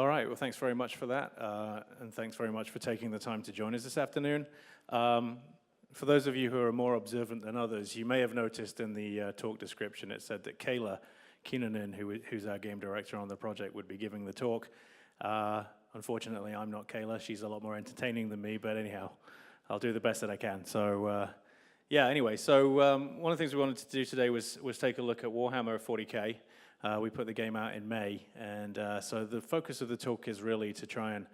All right, well, thanks very much for that, and thanks very much for taking the time to join us this afternoon. For those of you who are more observant than others, you may have noticed in the talk description it said that Kayla Keenanen, who's our game director on the project, would be giving the talk. Unfortunately, I'm not Kayla. She's a lot more entertaining than me, but anyhow, I'll do the best that I can. So, yeah, anyway, so one of the things we wanted to do today was take a look at Warhammer 40K. We put the game out in May, and so the focus of the talk is really to try and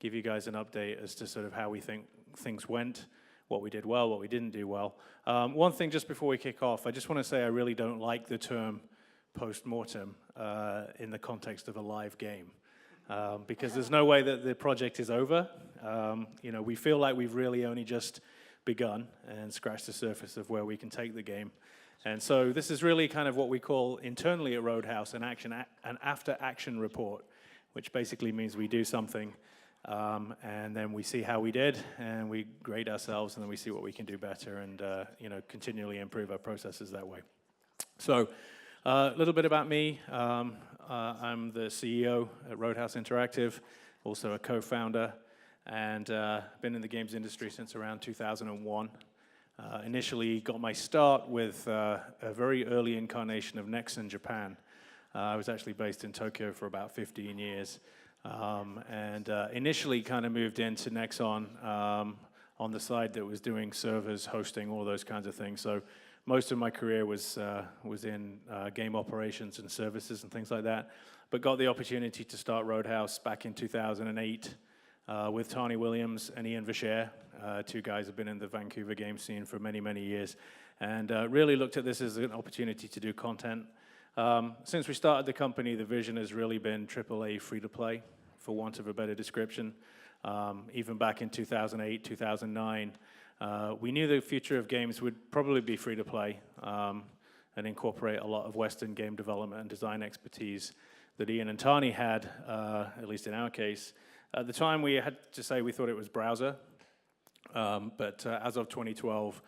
give you guys an update as to sort of how we think things went, what we did well, what we didn't do well. One thing just before we kick off, I just want to say I really don't like the term postmortem in the context of a live game, because there's no way that the project is over. You know, we feel like we've really only just begun and scratched the surface of where we can take the game. And so this is really kind of what we call internally at Roadhouse an after-action report, which basically means we do something, and then we see how we did, and we grade ourselves, and then we see what we can do better, and you know, continually improve our processes that way. So a little bit about me. I'm the CEO at Roadhouse Interactive, also a co-founder, and been in the games industry since around 2001. Initially got my start with a very early incarnation of Nexon Japan. I was actually based in Tokyo for about 15 years, and initially kind of moved into Nexon on the side that was doing servers, hosting, all those kinds of things. So most of my career was in game operations and services and things like that, but got the opportunity to start Roadhouse back in 2008 with Tani Williams and Ian Vercher. Two guys have been in the Vancouver game scene for many, many years, and really looked at this as an opportunity to do content. Since we started the company, the vision has really been AAA free-to-play, for want of a better description. Even back in 2008, 2009, we knew the future of games would probably be free-to-play and incorporate a lot of Western game development and design expertise that Ian and Tani had, at least in our case. At the time, we had to say we thought it was browser, but as of 2012,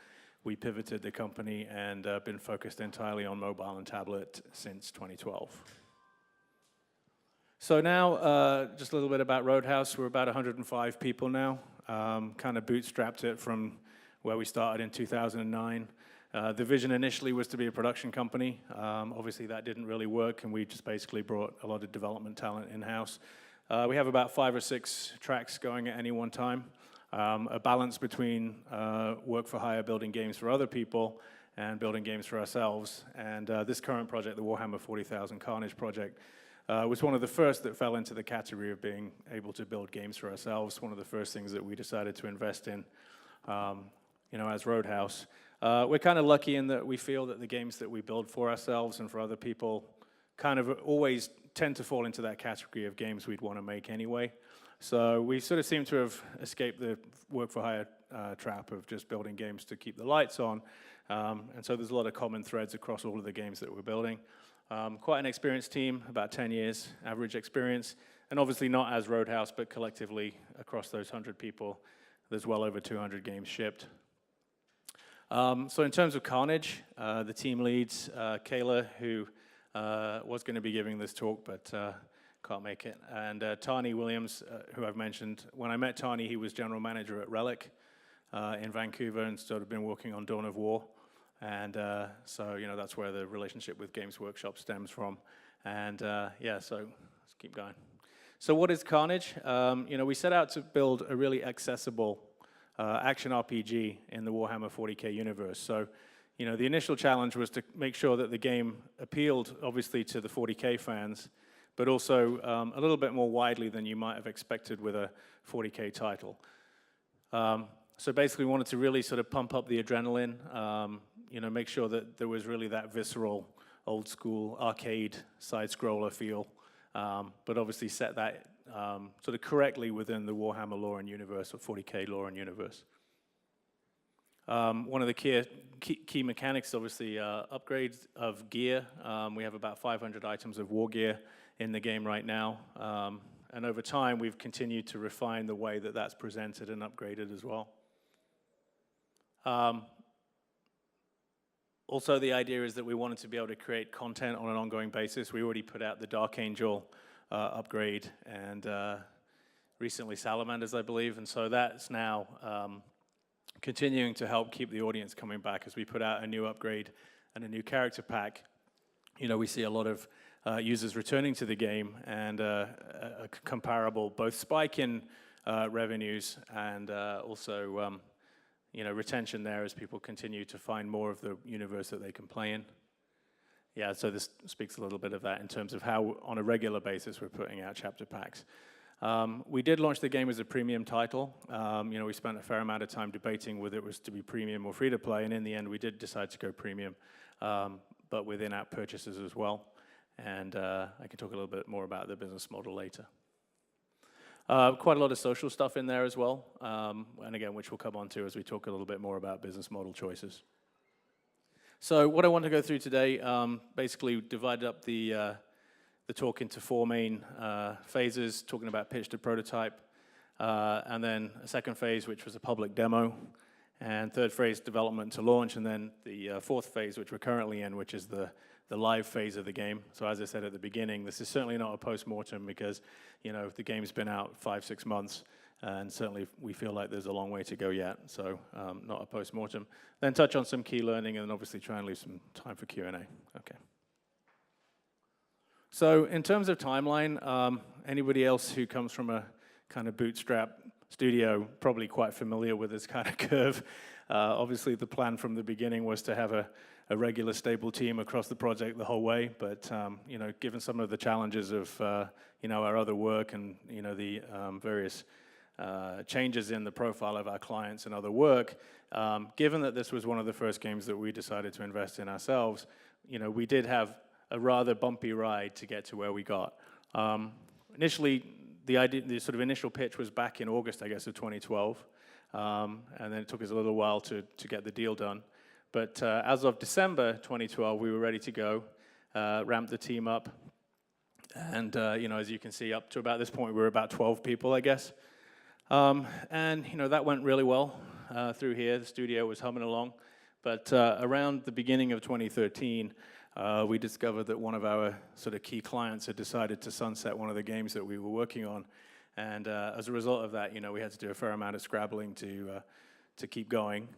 we pivoted the company and been focused entirely on mobile and tablet since 2012. So now, just a little bit about Roadhouse. We're about 105 people now, kind of bootstrapped it from where we started in 2009. The vision initially was to be a production company. Obviously, that didn't really work, and we just basically brought a lot of development talent in-house. We have about 5 or 6 tracks going at any one time, a balance between work for hire, building games for other people, and building games for ourselves. And this current project, the Warhammer 40,000 Carnage project, was one of the first that fell into the category of being able to build games for ourselves, one of the first things that we decided to invest in, you know, as Roadhouse. We're kind of lucky in that we feel that the games that we build for ourselves and for other people kind of always tend to fall into that category of games we'd want to make anyway. So we sort of seem to have escaped the work-for-hire trap of just building games to keep the lights on. And so there's a lot of common threads across all of the games that we're building. Quite an experienced team, about 10 years average experience, and obviously not as Roadhouse, but collectively across those 100 people, there's well over 200 games shipped. So in terms of Carnage, the team leads Kayla, who was going to be giving this talk, but can't make it. And Tani Williams, who I've mentioned. When I met Tani, he was general manager at Relic in Vancouver and sort of been working on Dawn of War. And so, you know, that's where the relationship with Games Workshop stems from. And yeah, so let's keep going. So what is Carnage? You know, we set out to build a really accessible action RPG in the Warhammer 40K universe. So, you know, the initial challenge was to make sure that the game appealed, obviously, to the 40K fans, but also a little bit more widely than you might have expected with a 40K title. So basically, we wanted to really sort of pump up the adrenaline, you know, make sure that there was really that visceral, old-school arcade side-scroller feel, but obviously set that sort of correctly within the Warhammer lore and universe, or 40K lore and universe. One of the key mechanics, obviously, upgrades of gear. We have about 500 items of war gear in the game right now. And over time, we've continued to refine the way that that's presented and upgraded as well. Also, the idea is that we wanted to be able to create content on an ongoing basis. We already put out the Dark Angel upgrade, and recently Salamanders, I believe. And so that's now continuing to help keep the audience coming back as we put out a new upgrade and a new character pack. You know, we see a lot of users returning to the game, and a comparable both spike in revenues and also you know, retention there as people continue to find more of the universe that they can play in. Yeah, so this speaks a little bit of that in terms of how on a regular basis we're putting out chapter packs. We did launch the game as a premium title. You know, we spent a fair amount of time debating whether it was to be premium or free to play, and in the end we did decide to go premium, but with in-app purchases as well. And I can talk a little bit more about the business model later. Quite a lot of social stuff in there as well, and again, which we'll come on to as we talk a little bit more about business model choices. So what I want to go through today, basically divided up the talk into four main phases, talking about pitch to prototype, and then a second phase, which was a public demo, and third phase, development to launch, and then the fourth phase, which we're currently in, which is the live phase of the game. So as I said at the beginning, this is certainly not a postmortem because, you know, the game's been out 5-6 months, and certainly we feel like there's a long way to go yet, so not a postmortem. Then touch on some key learning, and then obviously try and leave some time for Q&A. Okay. So in terms of timeline, anybody else who comes from a kind of bootstrap studio probably quite familiar with this kind of curve. Obviously the plan from the beginning was to have a regular stable team across the project the whole way, but you know, given some of the challenges of you know, our other work and you know, the various changes in the profile of our clients and other work, given that this was one of the first games that we decided to invest in ourselves, you know, we did have a rather bumpy ride to get to where we got. Initially, the sort of initial pitch was back in August, I guess, of 2012, and then it took us a little while to get the deal done. But as of December 2012, we were ready to go, ramped the team up, and you know, as you can see, up to about this point, we were about 12 people, I guess. And you know, that went really well through here. The studio was humming along. But around the beginning of 2013, we discovered that one of our sort of key clients had decided to sunset one of the games that we were working on. And as a result of that, you know, we had to do a fair amount of scrabbling to keep going.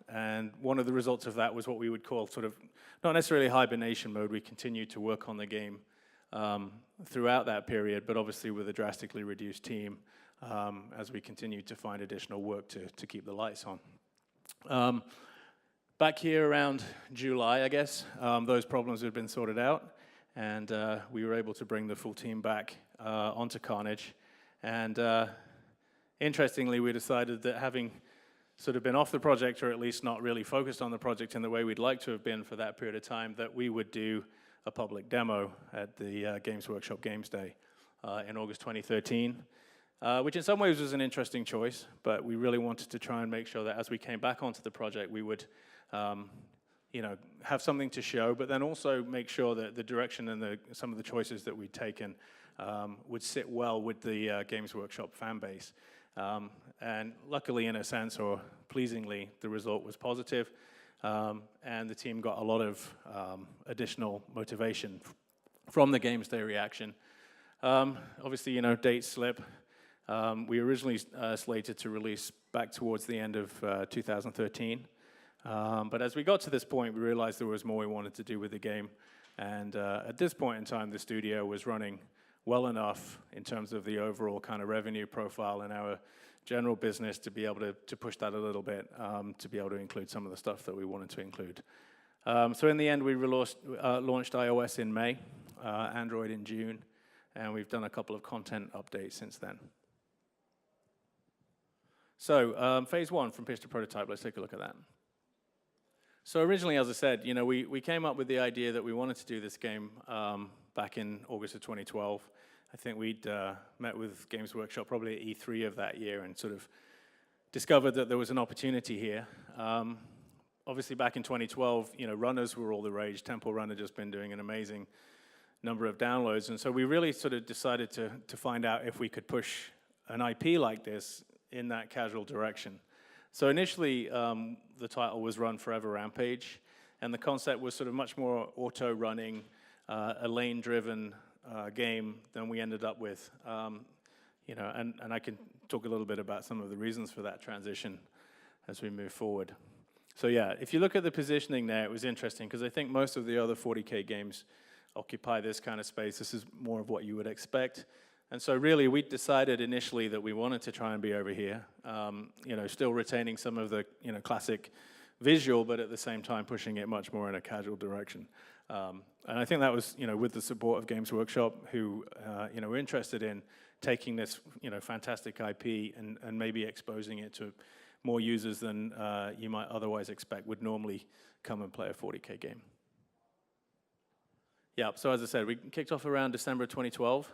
And one of the results of that was what we would call sort of, not necessarily hibernation mode. We continued to work on the game throughout that period, but obviously with a drastically reduced team as we continued to find additional work to keep the lights on. Back here around July, I guess, those problems had been sorted out, and we were able to bring the full team back onto Carnage. And interestingly, we decided that having sort of been off the project, or at least not really focused on the project in the way we'd like to have been for that period of time, that we would do a public demo at the Games Workshop Games Day in August 2013, which in some ways was an interesting choice, but we really wanted to try and make sure that as we came back onto the project, we would you know, have something to show, but then also make sure that the direction and some of the choices that we'd taken would sit well with the Games Workshop fan base. And luckily, in a sense, or pleasingly, the result was positive, and the team got a lot of additional motivation from the Games Day reaction. Obviously, you know, dates slip. We originally slated to release back towards the end of 2013. But as we got to this point, we realized there was more we wanted to do with the game. And at this point in time, the studio was running well enough in terms of the overall kind of revenue profile in our general business to be able to push that a little bit, to be able to include some of the stuff that we wanted to include. So in the end, we launched iOS in May, Android in June, and we've done a couple of content updates since then. So phase one, from pitch to prototype, let's take a look at that. So originally, as I said, you know, we came up with the idea that we wanted to do this game back in August of 2012. I think we'd met with Games Workshop probably at E3 of that year and sort of discovered that there was an opportunity here. Obviously, back in 2012, you know, runners were all the rage. Temple Run had just been doing an amazing number of downloads, and so we really sort of decided to find out if we could push an IP like this in that casual direction. So initially, the title was Run Forever Rampage, and the concept was sort of much more auto-running, a lane-driven game than we ended up with. You know, and I can talk a little bit about some of the reasons for that transition as we move forward. So yeah, if you look at the positioning there, it was interesting because I think most of the other 40K games occupy this kind of space. This is more of what you would expect. And so really, we decided initially that we wanted to try and be over here, you know, still retaining some of the, you know, classic visual, but at the same time pushing it much more in a casual direction. And I think that was, you know, with the support of Games Workshop, who, you know, were interested in taking this, you know, fantastic IP and maybe exposing it to more users than you might otherwise expect would normally come and play a 40K game. Yeah, so as I said, we kicked off around December 2012.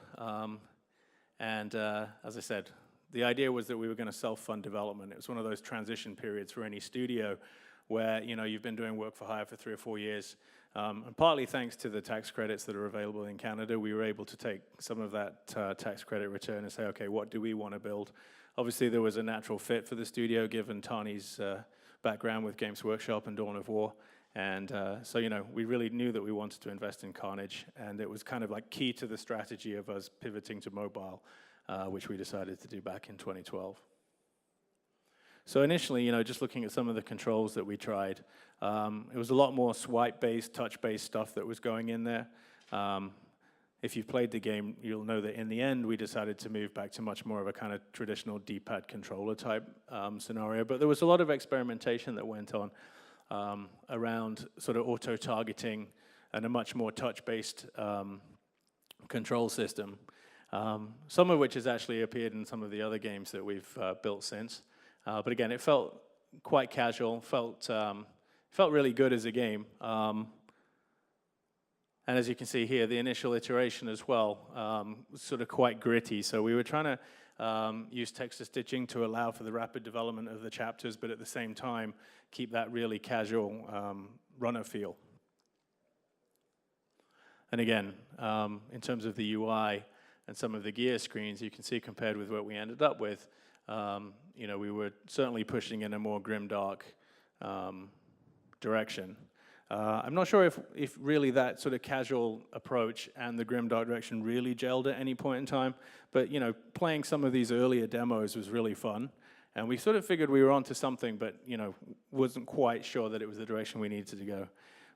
And as I said, the idea was that we were going to self-fund development. It was one of those transition periods for any studio where, you know, you've been doing work for hire for 3 or 4 years. And partly thanks to the tax credits that are available in Canada, we were able to take some of that tax credit return and say, okay, what do we want to build? Obviously, there was a natural fit for the studio, given Tani's background with Games Workshop and Dawn of War. And so, you know, we really knew that we wanted to invest in Carnage, and it was kind of like key to the strategy of us pivoting to mobile, which we decided to do back in 2012. So initially, you know, just looking at some of the controls that we tried, it was a lot more swipe-based, touch-based stuff that was going in there. If you've played the game, you'll know that in the end, we decided to move back to much more of a kind of traditional D-pad controller type scenario. But there was a lot of experimentation that went on around sort of auto-targeting and a much more touch-based control system, some of which has actually appeared in some of the other games that we've built since. But again, it felt quite casual, felt really good as a game. And as you can see here, the initial iteration as well was sort of quite gritty. So we were trying to use texture stitching to allow for the rapid development of the chapters, but at the same time, keep that really casual runner feel. And again, in terms of the UI and some of the gear screens, you can see compared with what we ended up with, you know, we were certainly pushing in a more grimdark direction. I'm not sure if really that sort of casual approach and the grimdark direction really gelled at any point in time, but, you know, playing some of these earlier demos was really fun, and we sort of figured we were onto something, but, you know, wasn't quite sure that it was the direction we needed to go.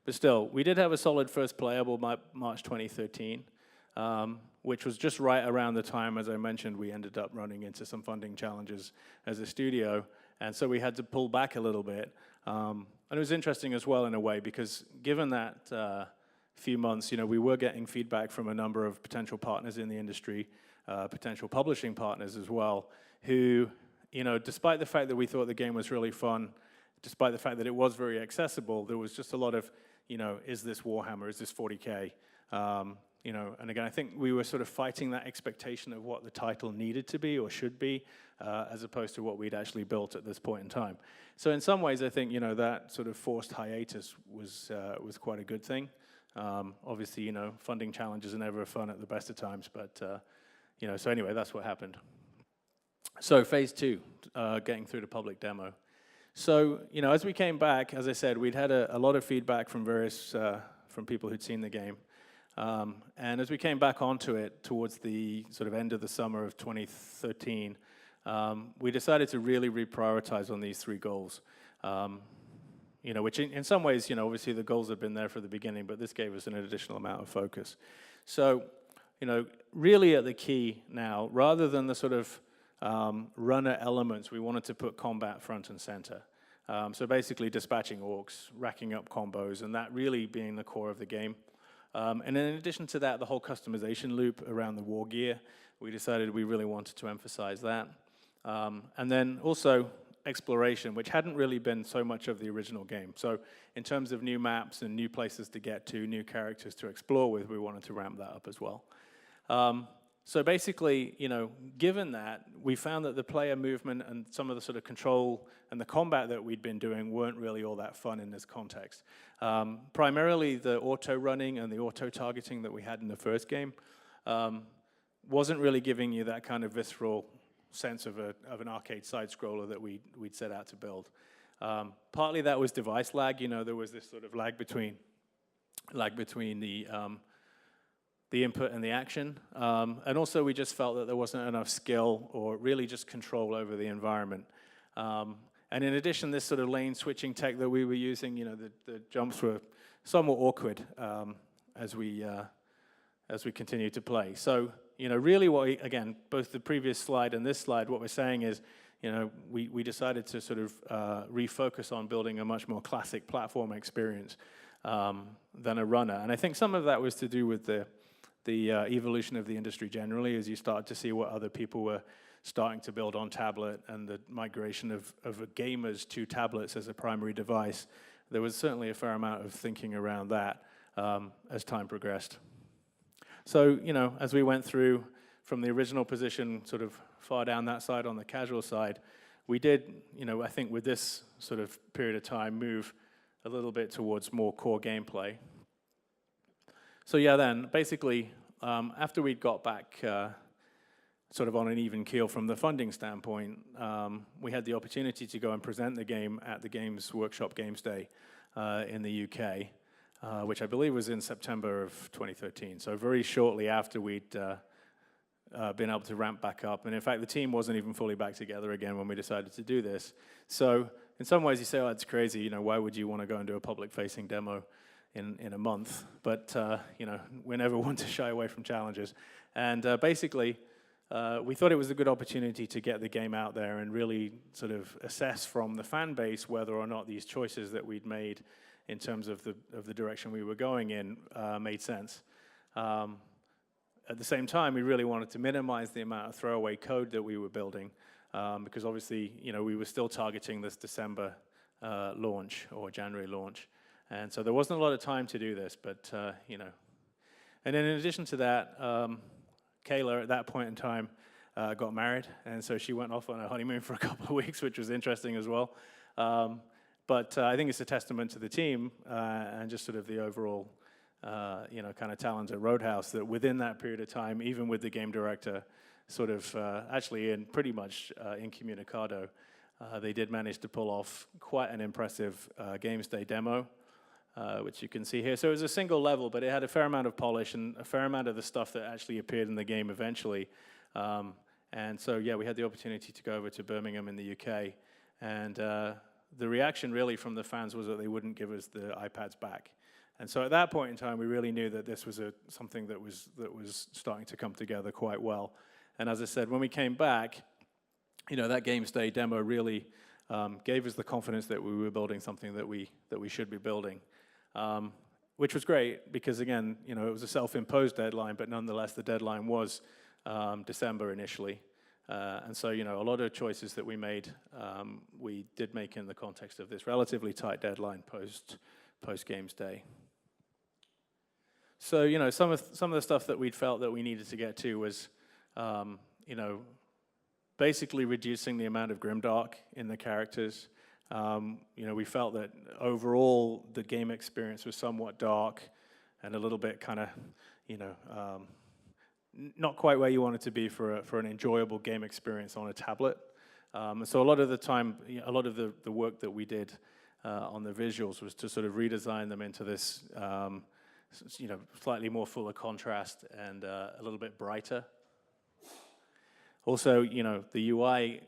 But still, we did have a solid first playable March 2013, which was just right around the time, as I mentioned, we ended up running into some funding challenges as a studio, and so we had to pull back a little bit. And it was interesting as well in a way, because given that few months, you know, we were getting feedback from a number of potential partners in the industry, potential publishing partners as well, who, you know, despite the fact that we thought the game was really fun, despite the fact that it was very accessible, there was just a lot of, you know, is this Warhammer, is this 40K? You know, and again, I think we were sort of fighting that expectation of what the title needed to be or should be, as opposed to what we'd actually built at this point in time. So in some ways, I think, you know, that sort of forced hiatus was quite a good thing. Obviously, you know, funding challenges are never fun at the best of times, but, you know, so anyway, that's what happened. So phase 2, getting through the public demo. So, you know, as we came back, as I said, we'd had a lot of feedback from from people who'd seen the game. And as we came back onto it towards the sort of end of the summer of 2013, we decided to really reprioritize on these 3 goals. You know, which in some ways, you know, obviously the goals have been there from the beginning, but this gave us an additional amount of focus. So, you know, really at the key now, rather than the sort of runner elements, we wanted to put combat front and center. So basically dispatching orcs, racking up combos, and that really being the core of the game. And in addition to that, the whole customization loop around the war gear, we decided we really wanted to emphasize that. And then also exploration, which hadn't really been so much of the original game. So in terms of new maps and new places to get to, new characters to explore with, we wanted to ramp that up as well. So basically, you know, given that, we found that the player movement and some of the sort of control and the combat that we'd been doing weren't really all that fun in this context. Primarily, the auto-running and the auto-targeting that we had in the first game wasn't really giving you that kind of visceral sense of an arcade side-scroller that we'd set out to build. Partly that was device lag. You know, there was this sort of lag between the the input and the action. And also we just felt that there wasn't enough skill or really just control over the environment. And in addition, this sort of lane switching tech that we were using, the jumps were somewhat awkward as we continued to play. So, really again, both the previous slide and this slide, what we're saying is, we decided to sort of refocus on building a much more classic platform experience than a runner. And I think some of that was to do with the evolution of the industry generally, as you start to see what other people were starting to build on tablet and the migration of gamers to tablets as a primary device. There was certainly a fair amount of thinking around that as time progressed. So, as we went through from the original position sort of far down that side on the casual side, we did, I think with this sort of period of time, move a little bit towards more core gameplay. So yeah, then basically, after we'd got back sort of on an even keel from the funding standpoint, we had the opportunity to go and present the game at the Games Workshop Games Day in the UK, which I believe was in September of 2013. So very shortly after we'd been able to ramp back up. And in fact, the team wasn't even fully back together again when we decided to do this. So in some ways you say, oh, it's crazy, why would you want to go and do a public-facing demo in a month? But, we never want to shy away from challenges. And basically, we thought it was a good opportunity to get the game out there and really sort of assess from the fan base whether or not these choices that we'd made in terms of the direction we were going in made sense. At the same time, we really wanted to minimize the amount of throwaway code that we were building because obviously, we were still targeting this December launch or January launch. And so there wasn't a lot of time to do this, but, And then in addition to that, Kayla at that point in time got married, and so she went off on a honeymoon for a couple of weeks, which was interesting as well. But I think it's a testament to the team and just sort of the overall, kind of talent at Roadhouse that within that period of time, even with the game director sort of actually in pretty much incommunicado, they did manage to pull off quite an impressive Games Day demo, which you can see here. So it was a single level, but it had a fair amount of polish and a fair amount of the stuff that actually appeared in the game eventually. And so, yeah, we had the opportunity to go over to Birmingham in the UK, and the reaction really from the fans was that they wouldn't give us the iPads back. And so at that point in time, we really knew that this was something that was starting to come together quite well. And as I said, when we came back, that Games Day demo really gave us the confidence that we were building something that we should be building, which was great because, again, it was a self-imposed deadline, but nonetheless, the deadline was December initially. And so, a lot of choices that we made, we did make in the context of this relatively tight deadline post Games Day. So, some of the stuff that we'd felt that we needed to get to was, basically reducing the amount of grimdark in the characters. We felt that overall the game experience was somewhat dark and a little bit kind of, not quite where you want it to be for an enjoyable game experience on a tablet. So a lot of the time, a lot of the work that we did on the visuals was to sort of redesign them into this, slightly more full of contrast and a little bit brighter. Also, the UI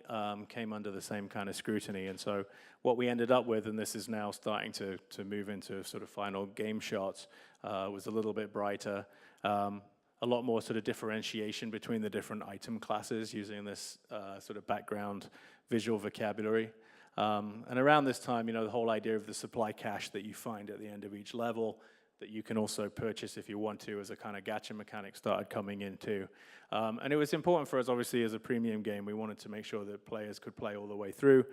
came under the same kind of scrutiny, and so what we ended up with, and this is now starting to move into sort of final game shots, was a little bit brighter, a lot more sort of differentiation between the different item classes using this sort of background visual vocabulary. And around this time, the whole idea of the supply cache that you find at the end of each level that you can also purchase if you want to as a kind of gacha mechanic started coming in too. And it was important for us, obviously, as a premium game. We wanted to make sure that players could play all the way through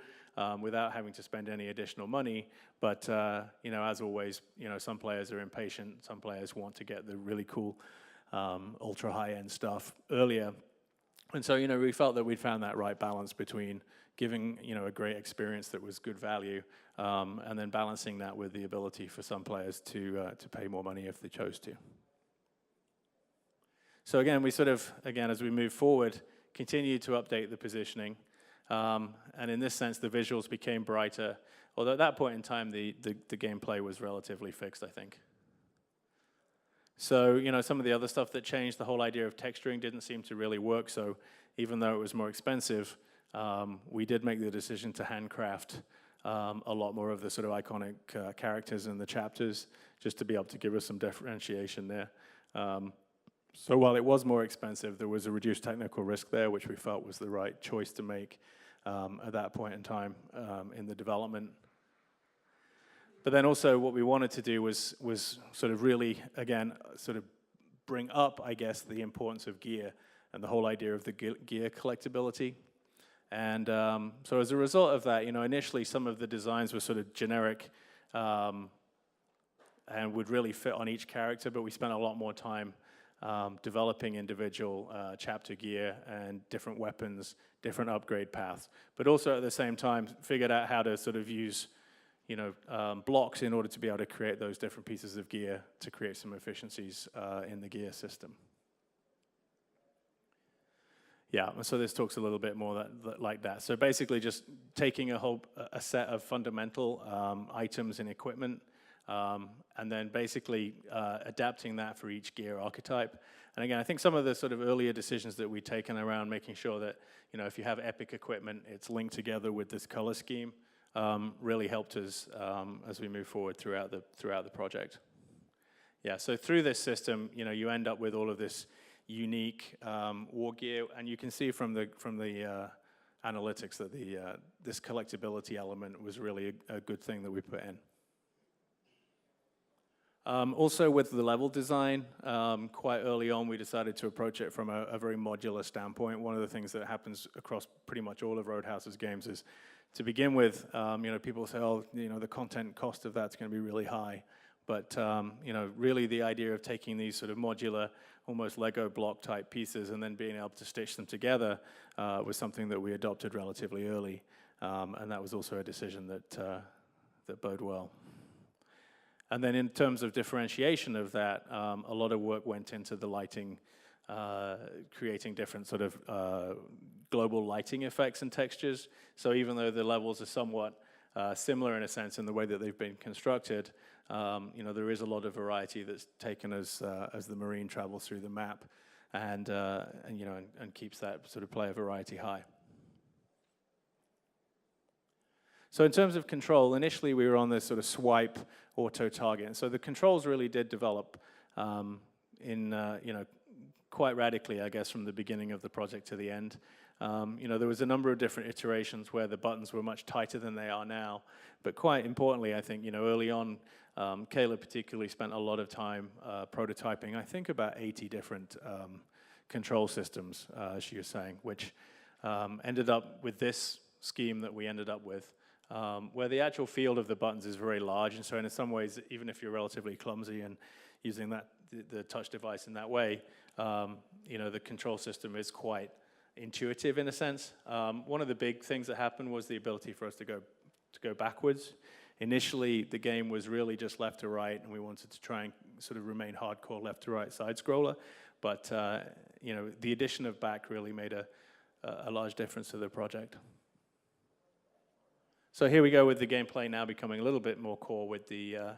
without having to spend any additional money. But, as always, some players are impatient. Some players want to get the really cool ultra high-end stuff earlier. And so, we felt that we'd found that right balance between giving, a great experience that was good value, and then balancing that with the ability for some players to pay more money if they chose to. So again, we sort of, as we move forward, continued to update the positioning. And in this sense, the visuals became brighter. Although at that point in time, the gameplay was relatively fixed, I think. So, some of the other stuff that changed, the whole idea of texturing didn't seem to really work. So even though it was more expensive, we did make the decision to handcraft a lot more of the sort of iconic characters in the chapters, just to be able to give us some differentiation there. So while it was more expensive, there was a reduced technical risk there, which we felt was the right choice to make at that point in time in the development. But then also what we wanted to do was sort of really, again, sort of bring up, I guess, the importance of gear and the whole idea of the gear collectability. And so as a result of that, initially some of the designs were sort of generic and would really fit on each character, but we spent a lot more time developing individual chapter gear and different weapons, different upgrade paths, but also at the same time figured out how to sort of use blocks in order to be able to create those different pieces of gear to create some efficiencies in the gear system. Yeah, so this talks a little bit more like that. So basically just taking a set of fundamental items and equipment, and then basically adapting that for each gear archetype. And again, I think some of the sort of earlier decisions that we've taken around making sure that, if you have epic equipment, it's linked together with this color scheme, really helped us as we move forward throughout the project. Yeah, so through this system, you end up with all of this unique war gear, and you can see from the analytics that this collectability element was really a good thing that we put in. Also with the level design, quite early on we decided to approach it from a very modular standpoint. One of the things that happens across pretty much all of Roadhouse's games is, to begin with, people say, oh, the content cost of that's going to be really high. But, really the idea of taking these sort of modular, almost Lego block type pieces and then being able to stitch them together was something that we adopted relatively early. And that was also a decision that bode well. And then in terms of differentiation of that, a lot of work went into the lighting, creating different sort of global lighting effects and textures. So even though the levels are somewhat similar in a sense in the way that they've been constructed, there is a lot of variety that's taken as the Marine travels through the map, and keeps that sort of player variety high. So in terms of control, initially we were on this sort of swipe auto target, and so the controls really did develop quite radically, I guess, from the beginning of the project to the end. There was a number of different iterations where the buttons were much tighter than they are now, but quite importantly, I think, early on, Kayla particularly spent a lot of time prototyping, I think about 80 different control systems, as she was saying, which ended up with this scheme that we ended up with, where the actual field of the buttons is very large, and so in some ways, even if you're relatively clumsy and using the touch device in that way, the control system is quite intuitive in a sense. One of the big things that happened was the ability for us to go backwards. Initially, the game was really just left to right, and we wanted to try and sort of remain hardcore left to right side scroller. But the addition of back really made a large difference to the project. So here we go with the gameplay now becoming a little bit more core with the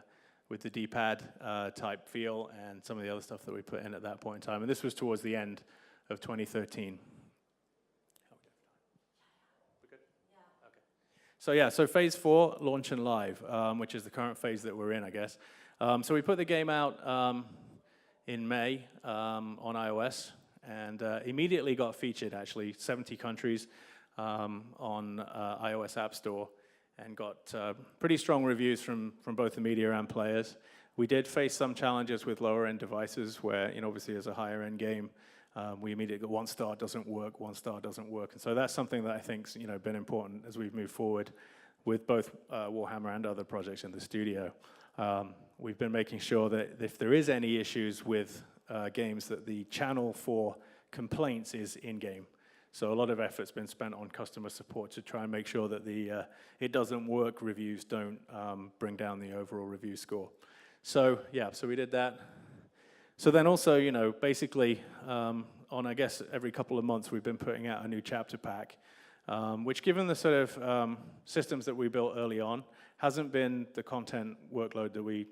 D-pad type feel and some of the other stuff that we put in at that point in time. And this was towards the end of 2013. So phase 4, launch and live, which is the current phase that we're in, I guess. So we put the game out in May on iOS, and immediately got featured, actually, 70 countries on iOS App Store, and got pretty strong reviews from both the media and players. We did face some challenges with lower-end devices where, obviously as a higher-end game, we immediately got 1 star doesn't work, 1 star doesn't work. And so that's something that I think's been important as we've moved forward with both Warhammer and other projects in the studio. We've been making sure that if there is any issues with games, that the channel for complaints is in-game. So a lot of effort's been spent on customer support to try and make sure that the it doesn't work reviews don't bring down the overall review score. So yeah, so we did that. So then also, basically on, I guess, every couple of months we've been putting out a new chapter pack which given the sort of systems that we built early on, hasn't been the content workload that we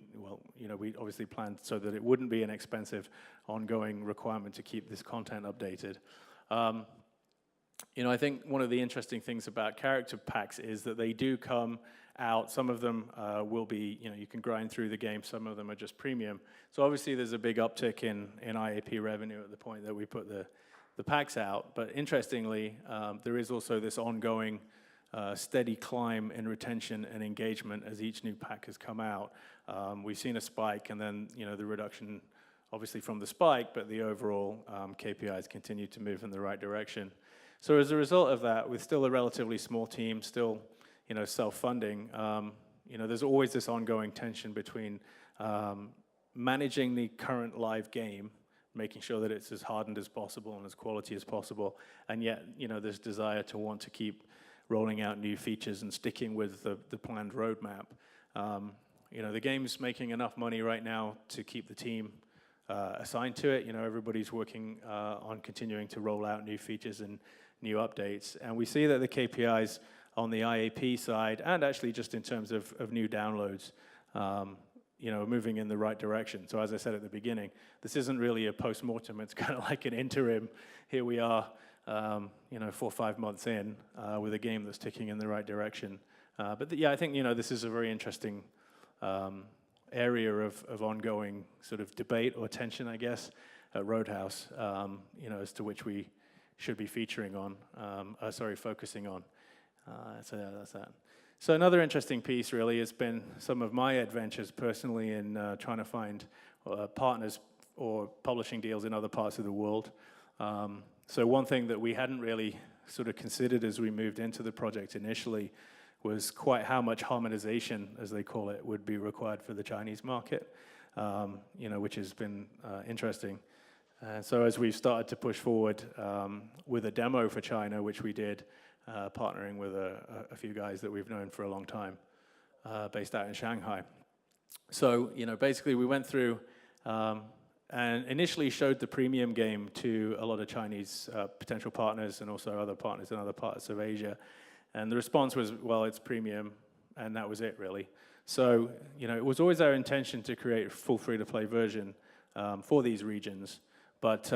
obviously planned so that it wouldn't be an expensive ongoing requirement to keep this content updated. I think one of the interesting things about character packs is that they do come out. Some of them will be, you can grind through the game. Some of them are just premium. So obviously there's a big uptick in IAP revenue at the point that we put the packs out. But interestingly, there is also this ongoing steady climb in retention and engagement as each new pack has come out. We've seen a spike and then, the reduction obviously from the spike, but the overall KPIs continue to move in the right direction. So as a result of that, with still a relatively small team, still self-funding, there's always this ongoing tension between managing the current live game, making sure that it's as hardened as possible and as quality as possible, and yet this desire to want to keep rolling out new features and sticking with the planned roadmap. The game's making enough money right now to keep the team assigned to it. Everybody's working on continuing to roll out new features and new updates. And we see that the KPIs on the IAP side, and actually just in terms of new downloads, moving in the right direction. So as I said at the beginning, this isn't really a postmortem. It's kind of like an interim. Here we are, 4 or 5 months in with a game that's ticking in the right direction. I think, this is a very interesting area of ongoing sort of debate or tension, I guess, at Roadhouse, as to which we should be focusing on. So yeah, that's that. So another interesting piece really has been some of my adventures personally in trying to find partners or publishing deals in other parts of the world. So one thing that we hadn't really sort of considered as we moved into the project initially was quite how much harmonization, as they call it, would be required for the Chinese market, which has been interesting. So as we've started to push forward with a demo for China, which we did, partnering with a few guys that we've known for a long time, based out in Shanghai. So, basically we went through and initially showed the premium game to a lot of Chinese potential partners and also other partners in other parts of Asia. And the response was, well, it's premium, and that was it, really. So, it was always our intention to create a full free-to-play version for these regions, but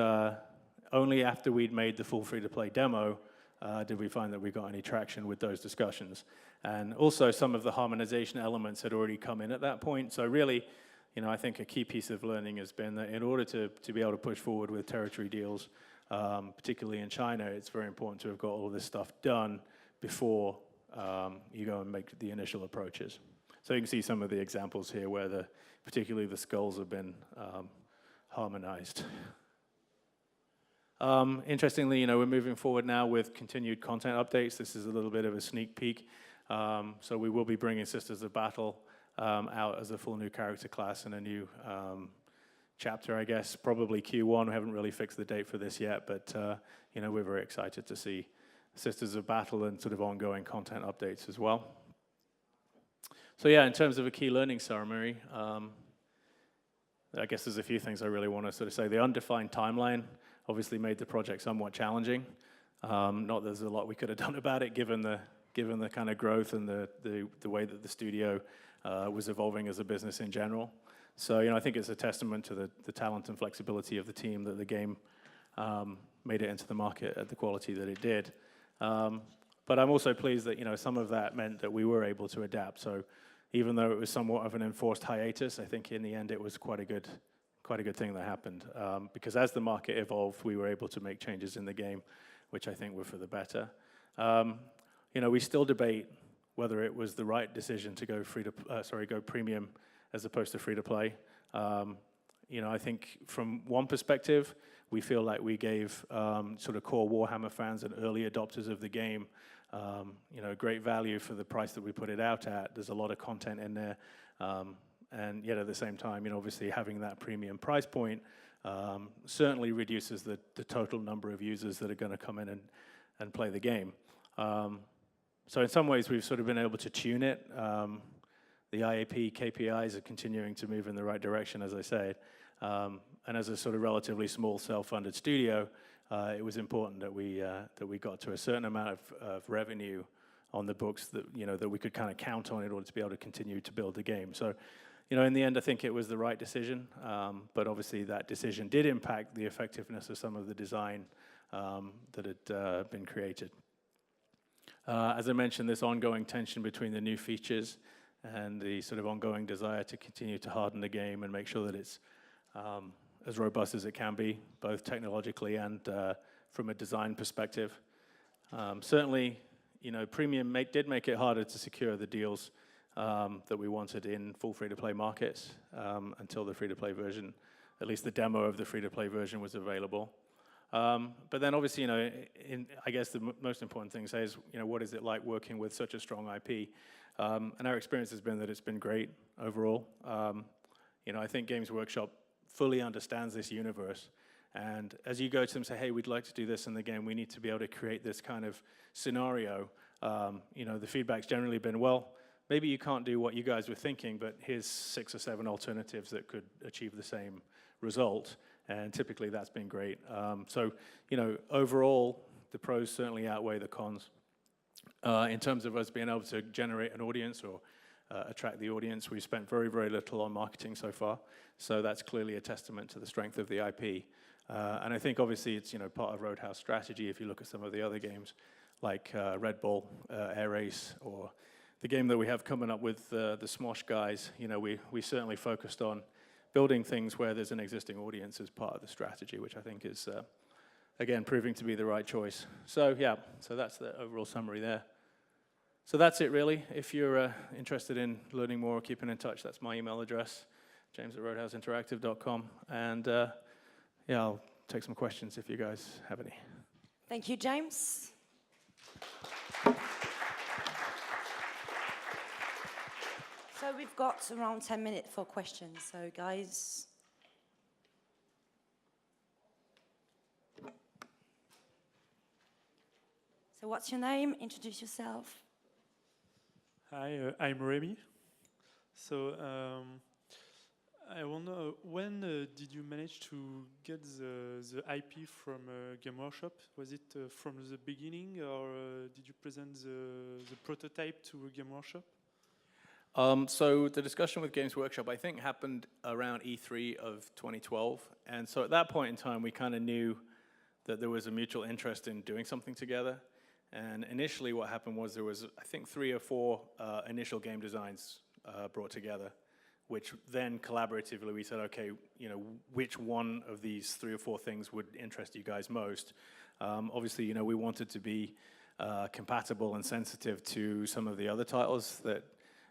only after we'd made the full free-to-play demo did we find that we got any traction with those discussions. And also some of the harmonization elements had already come in at that point. So really, I think a key piece of learning has been that in order to be able to push forward with territory deals, particularly in China, it's very important to have got all this stuff done before you go and make the initial approaches. So you can see some of the examples here where particularly the skulls have been harmonized. Interestingly, we're moving forward now with continued content updates. This is a little bit of a sneak peek. So we will be bringing Sisters of Battle out as a full new character class and a new chapter, I guess, probably Q1. We haven't really fixed the date for this yet, but we're very excited to see Sisters of Battle and sort of ongoing content updates as well. So yeah, in terms of a key learning summary, I guess there's a few things I really want to sort of say. The undefined timeline obviously made the project somewhat challenging. Not that there's a lot we could have done about it, given the kind of growth and the way that the studio was evolving as a business in general. So I think it's a testament to the talent and flexibility of the team that the game made it into the market at the quality that it did. But I'm also pleased that some of that meant that we were able to adapt. So even though it was somewhat of an enforced hiatus, I think in the end it was quite a good thing that happened, because as the market evolved, we were able to make changes in the game, which I think were for the better. We still debate whether it was the right decision to go go premium as opposed to free to play. I think from one perspective, we feel like we gave sort of core Warhammer fans and early adopters of the game, great value for the price that we put it out at. There's a lot of content in there. And yet at the same time, obviously having that premium price point certainly reduces the total number of users that are going to come in and play the game. So in some ways, we've sort of been able to tune it. The IAP KPIs are continuing to move in the right direction, as I said. And as a sort of relatively small self-funded studio, it was important that we got to a certain amount of revenue on the books that that we could kind of count on in order to be able to continue to build the game. So, in the end, I think it was the right decision. But obviously, that decision did impact the effectiveness of some of the design that had been created. As I mentioned, this ongoing tension between the new features and the sort of ongoing desire to continue to harden the game and make sure that it's as robust as it can be, both technologically and from a design perspective. Certainly, Premium did make it harder to secure the deals that we wanted in full free-to-play markets until the free-to-play version, at least the demo of the free-to-play version was available. But then obviously, I guess the most important thing to say is, what is it like working with such a strong IP? And our experience has been that it's been great overall. I think Games Workshop fully understands this universe. And as you go to them and say, hey, we'd like to do this in the game, we need to be able to create this kind of scenario. The feedback's generally been, well, maybe you can't do what you guys were thinking, but here's 6 or 7 alternatives that could achieve the same result. And typically that's been great. So, overall, the pros certainly outweigh the cons. In terms of us being able to generate an audience or attract the audience, we've spent very, very little on marketing so far. So that's clearly a testament to the strength of the IP. And I think obviously it's part of Roadhouse strategy. If you look at some of the other games like Red Bull, Air Race, or the game that we have coming up with the Smosh guys, we certainly focused on building things where there's an existing audience as part of the strategy, which I think is, again, proving to be the right choice. So yeah, so that's the overall summary there. So that's it really. If you're interested in learning more or keeping in touch, that's my email address, james@roadhouseinteractive.com. And yeah, I'll take some questions if you guys have any. Thank you, James. So we've got around 10 minutes for questions. So guys. So what's your name? Introduce yourself. Hi, I'm Remy. So I wonder, when did you manage to get the IP from Game Workshop? Was it from the beginning, or did you present the prototype to Game Workshop? So the discussion with Games Workshop, I think, happened around E3 of 2012. And so at that point in time, we kind of knew that there was a mutual interest in doing something together. And initially what happened was there was, I think, 3 or 4 initial game designs brought together, which then collaboratively we said, okay, which one of these 3 or 4 things would interest you guys most? Obviously, we wanted to be compatible and sensitive to some of the other titles that,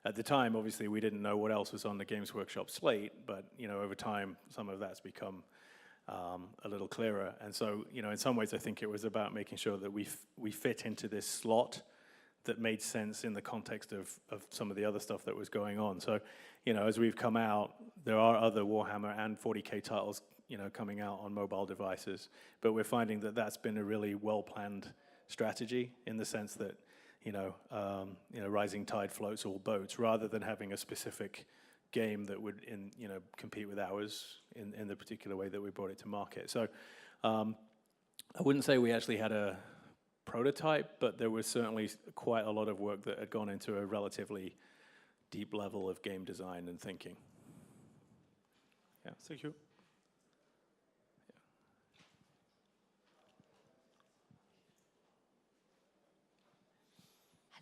at the time, obviously, we didn't know what else was on the Games Workshop slate, but, over time, some of that's become a little clearer. And so, in some ways, I think it was about making sure that we fit into this slot that made sense in the context of some of the other stuff that was going on. So, as we've come out, there are other Warhammer and 40K titles, coming out on mobile devices, but we're finding that that's been a really well-planned strategy in the sense that, rising tide floats all boats, rather than having a specific game that would compete with ours in the particular way that we brought it to market. So I wouldn't say we actually had a prototype, but there was certainly quite a lot of work that had gone into a relatively deep level of game design and thinking. Yeah. Thank you.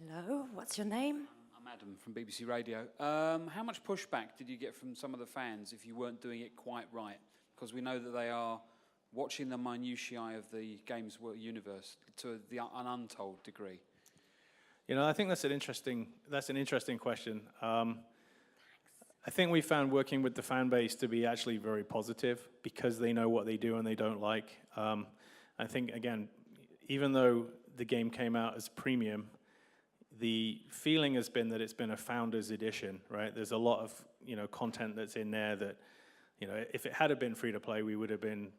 Hello, what's your name? I'm Adam from BBC Radio. How much pushback did you get from some of the fans if you weren't doing it quite right? Because we know that they are watching the minutiae of the games universe to an untold degree. I think that's an interesting question. I think we found working with the fan base to be actually very positive because they know what they do and they don't like. I think, again, even though the game came out as premium, the feeling has been that it's been a founder's edition, right? There's a lot of, content that's in there that, if it had been free to play, we would have been,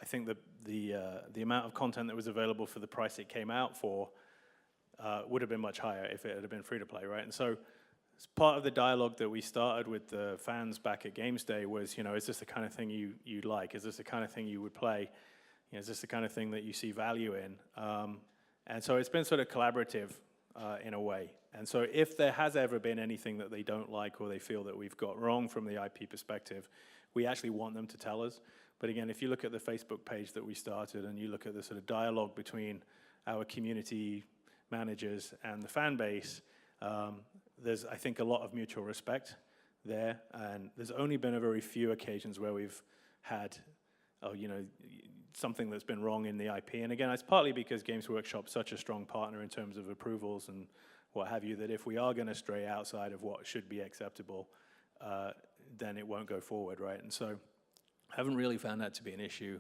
I think the amount of content that was available for the price it came out for would have been much higher if it had been free to play, right? And so, as part of the dialogue that we started with the fans back at Games Day was, is this the kind of thing you'd like? Is this the kind of thing you would play? is this the kind of thing that you see value in? And so it's been sort of collaborative in a way. And so if there has ever been anything that they don't like or they feel that we've got wrong from the IP perspective, we actually want them to tell us. But again, if you look at the Facebook page that we started and you look at the sort of dialogue between our community managers and the fan base, there's, I think, a lot of mutual respect there. And there's only been a very few occasions where we've had, something that's been wrong in the IP. And again, it's partly because Games Workshop's such a strong partner in terms of approvals and what have you, that if we are going to stray outside of what should be acceptable, then it won't go forward, right? And so I haven't really found that to be an issue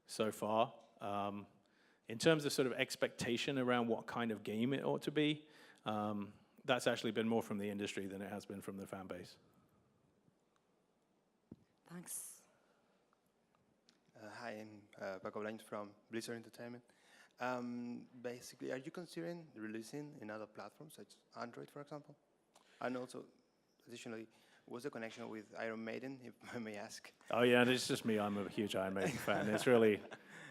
so far. In terms of sort of expectation around what kind of game it ought to be, that's actually been more from the industry than it has been from the fan base. Thanks. Hi, I'm Paco Blaine from Blizzard Entertainment. Basically, are you considering releasing in other platforms, such as Android, for example? And also, additionally, what's the connection with Iron Maiden, if I may ask? Oh yeah, it's just me. I'm a huge Iron Maiden fan. It's really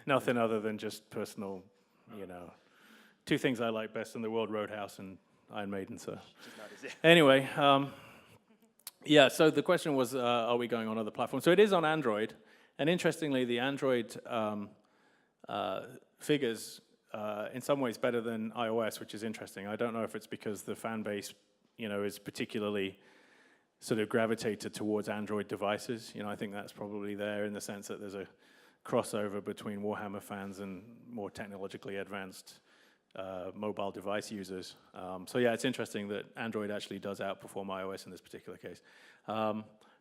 nothing other than just personal, two things I like best in the world, Roadhouse and Iron Maiden. So anyway, yeah, so the question was, are we going on other platforms? So it is on Android. And interestingly, the Android figures in some ways better than iOS, which is interesting. I don't know if it's because the fan base, is particularly sort of gravitated towards Android devices. I think that's probably there in the sense that there's a crossover between Warhammer fans and more technologically advanced mobile device users. So yeah, it's interesting that Android actually does outperform iOS in this particular case.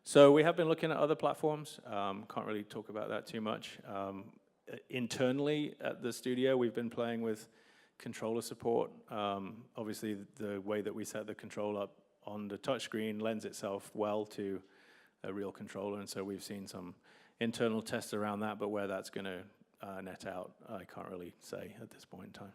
So we have been looking at other platforms. Can't really talk about that too much. Internally at the studio, we've been playing with controller support. Obviously, the way that we set the control up on the touchscreen lends itself well to a real controller, and so we've seen some internal tests around that, but where that's going to net out, I can't really say at this point in time.